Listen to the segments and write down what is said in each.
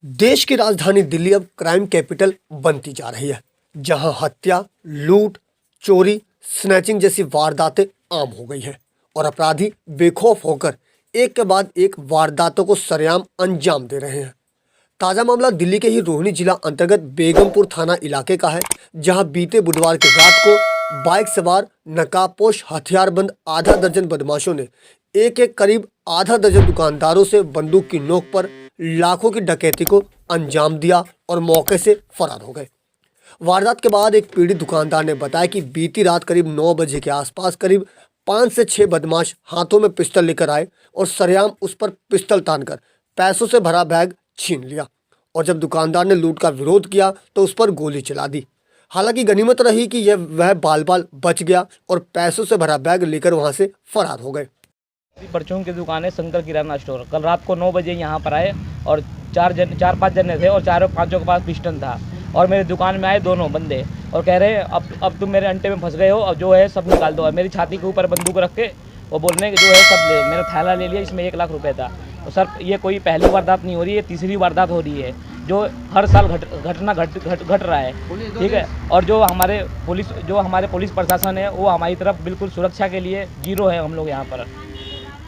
देश की राजधानी दिल्ली अब क्राइम कैपिटल बनती जा रही है, जहां हत्या, लूट, चोरी, स्नैचिंग जैसी वारदातें आम हो गई हैं और अपराधी बेखौफ होकर एक के बाद एक वारदातों को सरेआम अंजाम दे रहे हैं। ताजा मामला दिल्ली के ही रोहिणी जिला अंतर्गत बेगमपुर थाना इलाके का है, जहां बीते बुधवार की रात को बाइक सवार नकाबपोश हथियारबंद आधा दर्जन बदमाशों ने एक एक करीब आधा दर्जन दुकानदारों से बंदूक की नोक पर लाखों की डकैती को अंजाम दिया और मौके से फरार हो गए। वारदात के बाद एक पीड़ित दुकानदार ने बताया कि बीती रात करीब 9 बजे के आसपास करीब 5 से 6 बदमाश हाथों में पिस्टल लेकर आए और सरेआम उस पर पिस्टल तानकर पैसों से भरा बैग छीन लिया और जब दुकानदार ने लूट का विरोध किया तो उस पर गोली चला दी। हालांकि गनीमत रही कि वह बाल बाल बच गया और पैसों से भरा बैग लेकर वहां से फरार हो गए। परचून की दुकान है शंकर किराना स्टोर। कल रात को 9 बजे यहाँ पर आए और चार पाँच जने थे और चारों पाँचों के पास पिस्टल था और मेरे दुकान में आए दोनों बंदे और कह रहे अब तुम मेरे अंटे में फंस गए हो, अब जो है सब निकाल दो। और मेरी छाती के ऊपर बंदूक रख के वो बोलने जो है सब ले। मेरा थैला ले लिया, इसमें 1 लाख रुपए था। तो सर ये कोई पहली वारदात नहीं हो रही है, तीसरी वारदात हो रही है जो हर साल घट रहा है, ठीक है। और जो हमारे पुलिस प्रशासन है वो हमारी तरफ बिल्कुल सुरक्षा के लिए जीरो है। हम लोग यहाँ पर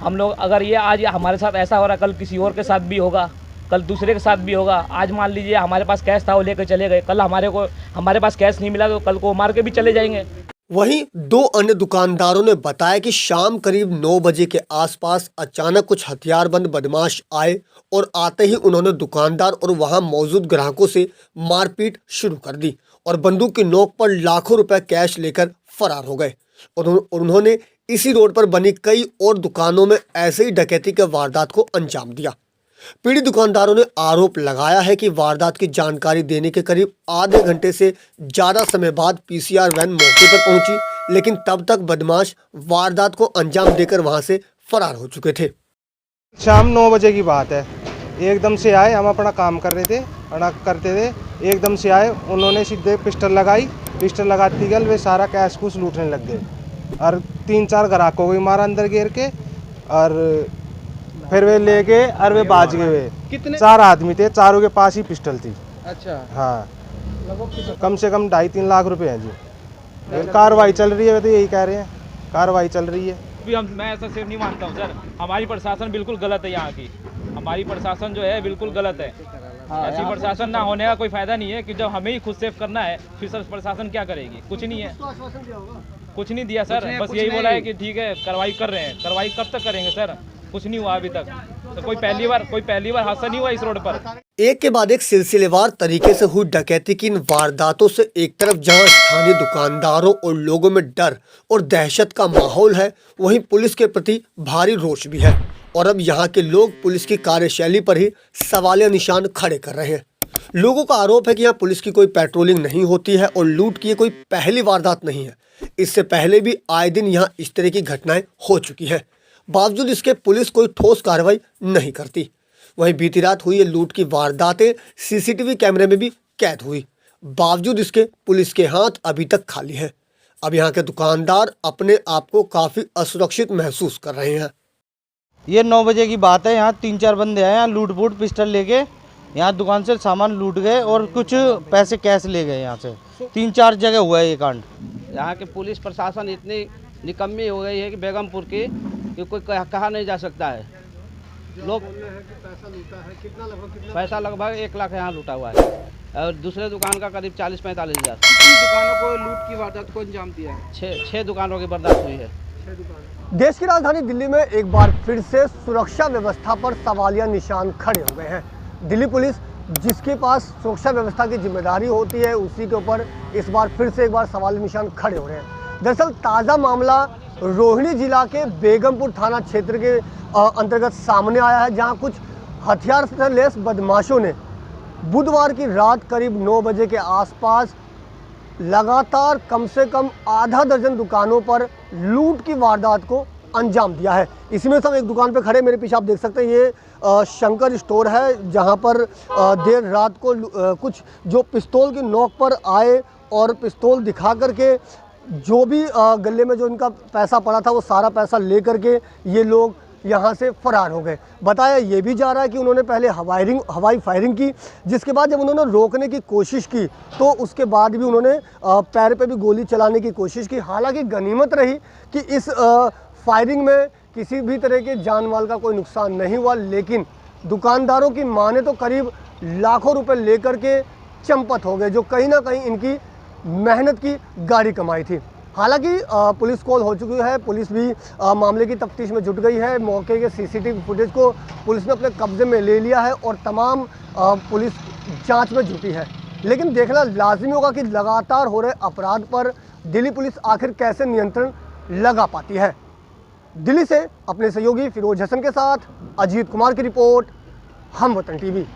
अगर ये आज हमारे साथ ऐसा हो रहा, कल किसी और के साथ भी होगा, कल दूसरे के साथ भी होगा। आज मान लीजिए हमारे पास कैश था, वो लेकर चले गए, कल हमारे पास कैश नहीं मिला तो कल को मार के भी चले जाएंगे। वहीं 2 अन्य दुकानदारों ने बताया कि शाम करीब 9 बजे के आसपास अचानक कुछ हथियारबंद बदमाश आए और आते ही उन्होंने दुकानदार और वहां मौजूद ग्राहकों से मारपीट शुरू कर दी और बंदूक की नोक पर लाखों रुपए कैश लेकर फरार हो गए। और उन्होंने इसी रोड पर बनी कई और दुकानों में ऐसे ही डकैती के वारदात को अंजाम दिया। पीड़ित दुकानदारों ने आरोप लगाया है कि वारदात की जानकारी देने के करीब आधे घंटे से ज़्यादा समय बाद पीसीआर वैन मौके पर पहुंची, लेकिन तब तक बदमाश वारदात को अंजाम देकर वहां से फरार हो चुके थे। शाम 9 बजे की बात है, एकदम से आए, हम अपना काम करते थे, एकदम से आए, उन्होंने सीधे पिस्टल लगाती गल वे सारा कैश कुछ लूटने लग गए और 3-4 ग्राहकों को मारा अंदर घेर के और फिर वे लेके और वे बाज गए। वे कितने 4 आदमी थे, चारों के पास ही पिस्टल थी। अच्छा हाँ, कम से कम 2.5-3 लाख रुपए हैं जी। कार्रवाई चल रही है, वे तो यही कह रहे हैं, कार्रवाई चल रही है। मैं ऐसा सिर्फ नहीं मानता हूँ सर, हमारी प्रशासन बिल्कुल गलत है। यहाँ की हमारी प्रशासन जो है बिल्कुल गलत है। ऐसी प्रशासन ना होने का कोई फायदा नहीं है कि जब हमें ही खुद सेफ करना है फिर सर प्रशासन क्या करेगी? कुछ नहीं है, कुछ नहीं दिया सर, बस यही बोला है कि ठीक है कार्रवाई कर रहे हैं। कार्रवाई कब तक करेंगे सर? कुछ नहीं हुआ अभी तक। तो कोई पहली बार हादसा नहीं हुआ इस रोड पर। एक के बाद एक सिलसिलेवार तरीके से हुई डकैती की इन वारदातों से एक तरफ जहां स्थानीय दुकानदारों और लोगों में डर और दहशत का माहौल है, वहीं पुलिस के प्रति भारी रोष भी है और अब यहाँ के लोग पुलिस की कार्यशैली पर ही सवालिया निशान खड़े कर रहे हैं। लोगों का आरोप है कि यहाँ पुलिस की कोई पेट्रोलिंग नहीं होती है और लूट की कोई पहली वारदात नहीं है। इससे पहले भी आए दिन यहाँ इस तरह की घटनाएं हो चुकी हैं, बावजूद इसके पुलिस कोई ठोस कार्रवाई नहीं करती। वहीं बीती रात हुई ये लूट की वारदातें सीसीटीवी कैमरे में भी कैद हुई, बावजूद इसके पुलिस के हाथ अभी तक खाली हैं। अब यहाँ के दुकानदार अपने आप को काफ़ी असुरक्षित महसूस कर रहे हैं। ये 9 बजे की बात है, यहाँ 3-4 बंदे आए, यहाँ लूट पिस्टल लेके यहाँ दुकान से सामान लूट गए और कुछ पैसे कैश ले गए। यहाँ से 3-4 जगह हुआ है ये कांड। यहाँ के पुलिस प्रशासन इतनी निकम्मी हो गई है कि बेगमपुर की कि कोई कहा नहीं जा सकता है। लोग पैसा लगभग 1 लाख यहाँ लूटा हुआ है और दूसरे दुकान का करीब 40-45 हज़ार। कितनी दुकानों को लूट की वारदात को अंजाम दिया है? 6 दुकानों की बर्दाश्त हुई है। देश की राजधानी दिल्ली में एक बार फिर से सुरक्षा व्यवस्था पर सवालिया निशान खड़े हो गए हैं। दिल्ली पुलिस जिसके पास सुरक्षा व्यवस्था की जिम्मेदारी होती है, उसी के ऊपर इस बार फिर से एक बार सवालिया निशान खड़े हो रहे हैं। दरअसल ताज़ा मामला रोहिणी जिला के बेगमपुर थाना क्षेत्र के अंतर्गत सामने आया है, जहां कुछ हथियार से लैस बदमाशों ने बुधवार की रात करीब 9 बजे के आसपास लगातार कम से कम आधा दर्जन दुकानों पर लूट की वारदात को अंजाम दिया है। इसमें सब एक दुकान पे खड़े, मेरे पीछे आप देख सकते हैं, ये शंकर स्टोर है, जहां पर देर रात को कुछ जो पिस्तौल की नोक पर आए और पिस्तौल दिखा करके जो भी गले में जो इनका पैसा पड़ा था वो सारा पैसा ले करके ये लोग यहाँ से फरार हो गए। बताया ये भी जा रहा है कि उन्होंने पहले हवाई फायरिंग की, जिसके बाद जब उन्होंने रोकने की कोशिश की तो उसके बाद भी उन्होंने पैर पे भी गोली चलाने की कोशिश की। हालांकि गनीमत रही कि इस फायरिंग में किसी भी तरह के जान माल का कोई नुकसान नहीं हुआ, लेकिन दुकानदारों की माने तो करीब लाखों रुपए लेकर के चंपत हो गए, जो कहीं ना कहीं इनकी मेहनत की गाड़ी कमाई थी। हालांकि पुलिस कॉल हो चुकी है, पुलिस भी मामले की तफ्तीश में जुट गई है। मौके के सीसीटीवी फुटेज को पुलिस ने अपने कब्जे में ले लिया है और तमाम पुलिस जांच में जुटी है। लेकिन देखना लाजमी होगा कि लगातार हो रहे अपराध पर दिल्ली पुलिस आखिर कैसे नियंत्रण लगा पाती है। दिल्ली से अपने सहयोगी फिरोज हसन के साथ अजीत कुमार की रिपोर्ट, हम वतन टीवी।